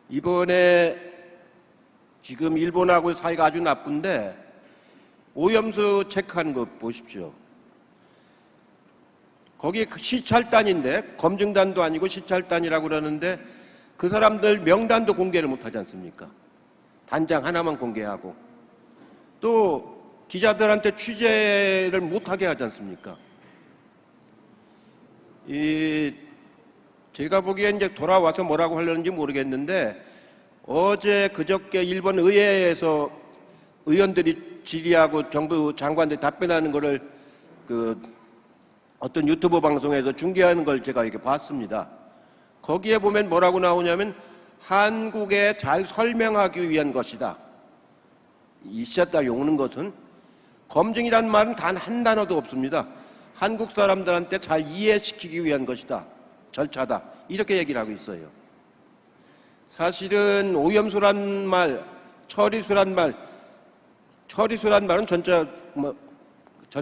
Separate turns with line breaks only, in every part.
이번에 지금 일본하고 사이가 아주 나쁜데 오염수 체크하는 거 보십시오. 거기 시찰단인데 검증단도 아니고 시찰단이라고 그러는데 그 사람들 명단도 공개를 못하지 않습니까? 단장 하나만 공개하고 또 기자들한테 취재를 못하게 하지 않습니까? 제가 보기엔 이제 돌아와서 뭐라고 하려는지 모르겠는데 어제 그저께 일본 의회에서 의원들이 질의하고 정부 장관들이 답변하는 거를 어떤 유튜브 방송에서 중계하는 걸 제가 이렇게 봤습니다. 거기에 보면 뭐라고 나오냐면 한국에 잘 설명하기 위한 것이다. 이 씨앗달 오는 것은 검증이라는 말은 단 한 단어도 없습니다. 한국 사람들한테 잘 이해시키기 위한 것이다. 절차다. 이렇게 얘기를 하고 있어요. 사실은 오염수란 말, 처리수란 말은 전혀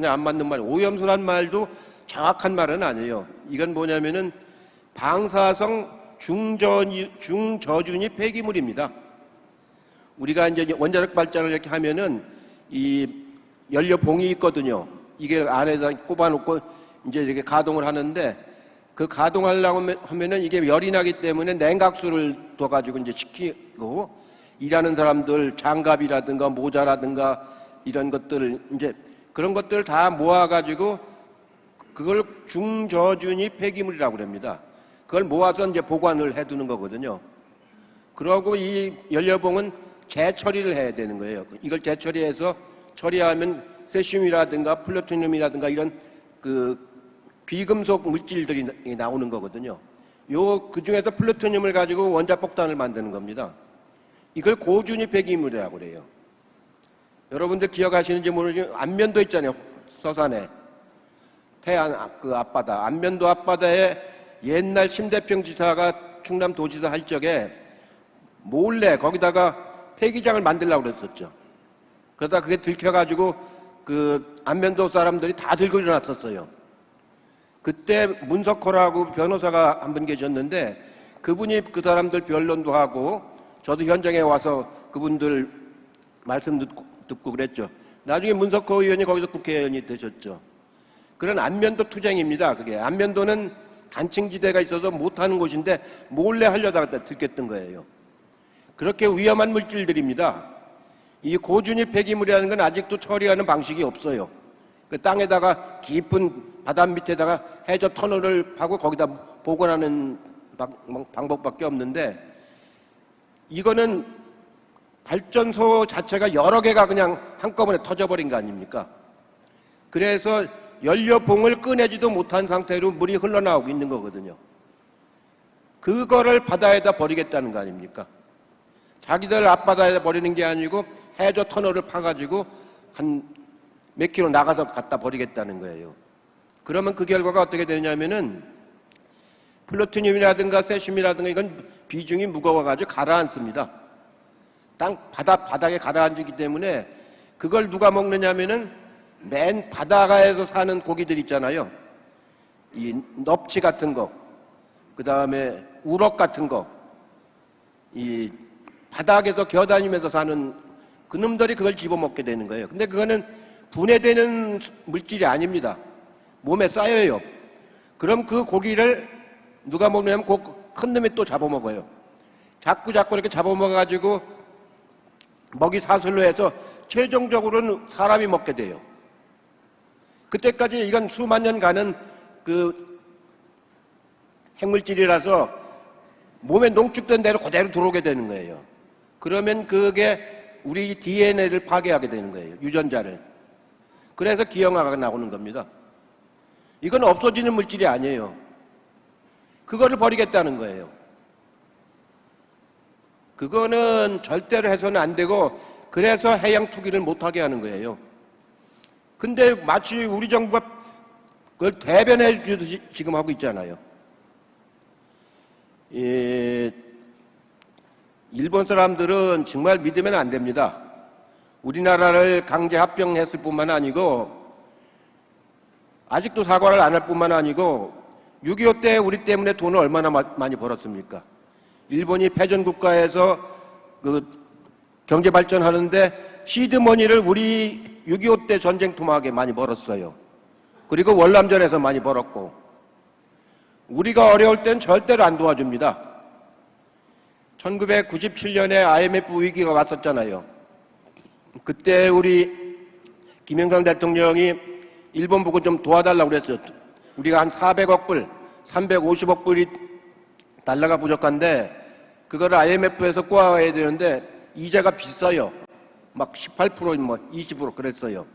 안 맞는 말. 오염수란 말도 정확한 말은 아니에요. 이건 뭐냐면은 방사성 중저준위 폐기물입니다. 우리가 이제 원자력 발전을 이렇게 하면은 이 연료봉이 있거든요. 이게 안에다 꼽아놓고 이제 이렇게 가동을 하는데 그 가동하려고 하면은 이게 열이 나기 때문에 냉각수를 둬가지고 이제 시키고 일하는 사람들 장갑이라든가 모자라든가 이런 것들 이제 그런 것들 다 모아가지고 그걸 중저준위 폐기물이라고 합니다. 그걸 모아서 이제 보관을 해두는 거거든요. 그러고 이 연료봉은 재처리를 해야 되는 거예요. 이걸 재처리해서 처리하면 세슘이라든가 플루토늄이라든가 이런 비금속 물질들이 나오는 거거든요. 그 중에서 플루토늄을 가지고 원자폭탄을 만드는 겁니다. 이걸 고준위 폐기물이라고 그래요. 여러분들 기억하시는지 모르지만 안면도 있잖아요. 서산에. 태안 앞바다. 안면도 앞바다에 옛날 심대평 지사가 충남도지사 할 적에 몰래 거기다가 폐기장을 만들려고 그랬었죠. 그러다 그게 들켜가지고 안면도 사람들이 다 들고 일어났었어요. 그때 문석호라고 변호사가 한 분 계셨는데 그분이 그 사람들 변론도 하고 저도 현장에 와서 그분들 말씀 듣고 그랬죠. 나중에 문석호 의원이 거기서 국회의원이 되셨죠. 그런 안면도 투쟁입니다. 그게 안면도는 단층지대가 있어서 못하는 곳인데 몰래 하려다가 들켰던 거예요. 그렇게 위험한 물질들입니다. 이 고준위 폐기물이라는 건 아직도 처리하는 방식이 없어요. 그 땅에다가 깊은 바다 밑에다가 해저 터널을 파고 거기다 보관하는 방법밖에 없는데 이거는 발전소 자체가 여러 개가 그냥 한꺼번에 터져버린 거 아닙니까? 그래서 연료봉을 꺼내지도 못한 상태로 물이 흘러나오고 있는 거거든요. 그거를 바다에다 버리겠다는 거 아닙니까? 자기들 앞바다에 버리는 게 아니고 해저 터널을 파가지고 한 몇 킬로 나가서 갖다 버리겠다는 거예요. 그러면 그 결과가 어떻게 되냐면은 플루토늄이라든가 세슘이라든가 이건 비중이 무거워가지고 가라앉습니다. 바닥에 가라앉기 때문에 그걸 누가 먹느냐면은 맨 바다가에서 사는 고기들 있잖아요. 이 넙치 같은 거, 그 다음에 우럭 같은 거, 이 바닥에서 겨다니면서 사는 그놈들이 그걸 집어먹게 되는 거예요. 근데 그거는 분해되는 물질이 아닙니다. 몸에 쌓여요. 그럼 그 고기를 누가 먹냐면 그 큰 놈이 또 잡아먹어요. 자꾸 이렇게 잡아먹어가지고 먹이 사슬로 해서 최종적으로는 사람이 먹게 돼요. 그때까지 이건 수만 년 가는 핵물질이라서 몸에 농축된 대로 그대로 들어오게 되는 거예요. 그러면 그게 우리 DNA를 파괴하게 되는 거예요. 유전자를. 그래서 기형아가 나오는 겁니다. 이건 없어지는 물질이 아니에요. 그거를 버리겠다는 거예요. 그거는 절대로 해서는 안 되고 그래서 해양 투기를 못하게 하는 거예요. 근데 마치 우리 정부가 그걸 대변해 주듯이 지금 하고 있잖아요. 일본 사람들은 정말 믿으면 안 됩니다. 우리나라를 강제 합병했을 뿐만 아니고 아직도 사과를 안 할 뿐만 아니고 6.25 때 우리 때문에 돈을 얼마나 많이 벌었습니까? 일본이 패전 국가에서 그 경제 발전하는데 시드머니를 우리 6.25 때 전쟁 토막에 많이 벌었어요. 그리고 월남전에서 많이 벌었고, 우리가 어려울 땐 절대로 안 도와줍니다. 1997년에 IMF 위기가 왔었잖아요. 그때 우리 김영삼 대통령이 일본 보고 좀 도와달라고 그랬어요. 우리가 한 400억 불, 350억 불이 달러가 부족한데 그거를 IMF에서 꼬아와야 되는데 이자가 비싸요. 막 18%, 뭐 20% 그랬어요.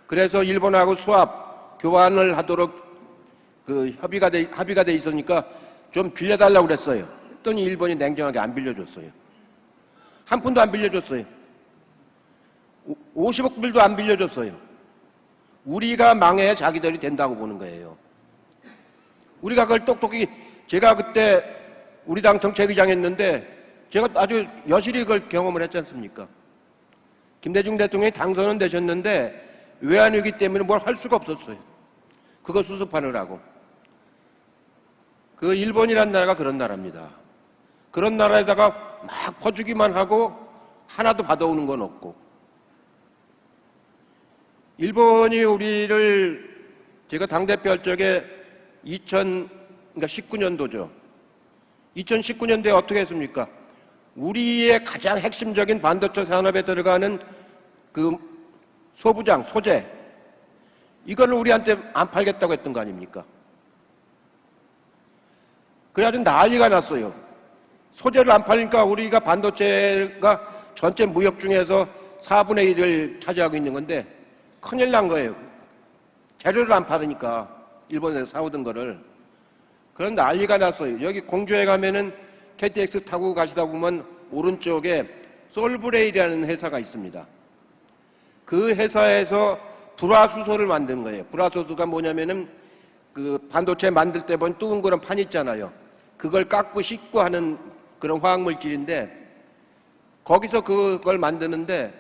그래서 일본하고 수합, 교환을 하도록 그 합의가 돼 있으니까 좀 빌려달라고 그랬어요. 그랬더니 일본이 냉정하게 안 빌려줬어요. 한 푼도 안 빌려줬어요. 50억 불도 안 빌려줬어요. 우리가 망해야 자기들이 된다고 보는 거예요. 우리가 그걸 똑똑히, 제가 그때 우리 당 정책의장 했는데 제가 아주 여실히 그걸 경험을 했지 않습니까? 김대중 대통령이 당선은 되셨는데 외환위기 때문에 뭘 할 수가 없었어요. 그거 수습하느라고. 그 일본이란 나라가 그런 나라입니다. 그런 나라에다가 막 퍼주기만 하고 하나도 받아오는 건 없고. 일본이 우리를, 제가 당대표 할 적에 2019년도죠. 2019년도에 어떻게 했습니까? 우리의 가장 핵심적인 반도체 산업에 들어가는 그 소부장, 소재, 이걸 우리한테 안 팔겠다고 했던 거 아닙니까? 그래가지고 난리가 났어요. 소재를 안 팔니까 우리가 반도체가 전체 무역 중에서 4분의 1을 차지하고 있는 건데 큰일 난 거예요. 재료를 안 팔으니까 일본에서 사오던 거를. 그런 난리가 났어요. 여기 공주에 가면은 KTX 타고 가시다 보면 오른쪽에 솔브레이라는 회사가 있습니다. 그 회사에서 불화수소를 만든 거예요. 불화수소가 뭐냐면은 그 반도체 만들 때 보면 둥그런 판 있잖아요. 그걸 깎고 씻고 하는 그런 화학물질인데 거기서 그걸 만드는데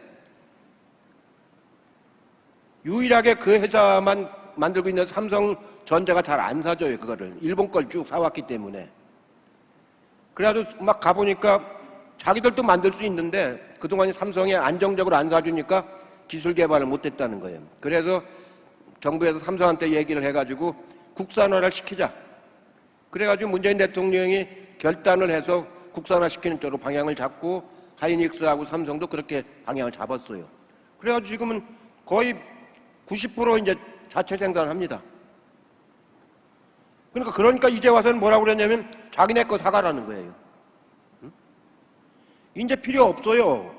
유일하게 그 회사만 만들고 있는 삼성전자가 잘 안 사줘요. 그거를 일본 걸 쭉 사왔기 때문에. 그래가지고 막 가보니까 자기들도 만들 수 있는데 그동안 삼성이 안정적으로 안 사주니까 기술 개발을 못했다는 거예요. 그래서 정부에서 삼성한테 얘기를 해가지고 국산화를 시키자. 그래가지고 문재인 대통령이 결단을 해서 국산화시키는 쪽으로 방향을 잡고 하이닉스하고 삼성도 그렇게 방향을 잡았어요. 그래가지고 지금은 거의 90% 이제 자체 생산을 합니다. 그러니까 이제 와서는 뭐라고 그랬냐면 자기네 거 사가라는 거예요. 응? 이제 필요 없어요.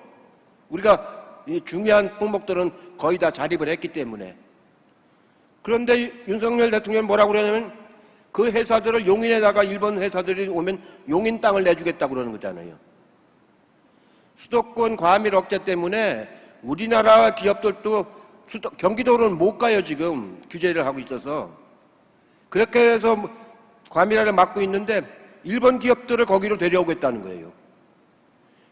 우리가 이 중요한 품목들은 거의 다 자립을 했기 때문에. 그런데 윤석열 대통령은 뭐라고 그러냐면 그 회사들을 용인에다가 일본 회사들이 오면 용인 땅을 내주겠다고 그러는 거잖아요. 수도권 과밀 억제 때문에 우리나라 기업들도 경기도로는 못 가요. 지금 규제를 하고 있어서. 그렇게 해서 과밀화를 막고 있는데 일본 기업들을 거기로 데려오겠다는 거예요.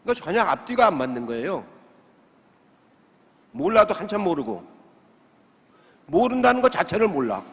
이거 전혀 앞뒤가 안 맞는 거예요. 몰라도 한참 모르고 모른다는 것 자체를 몰라.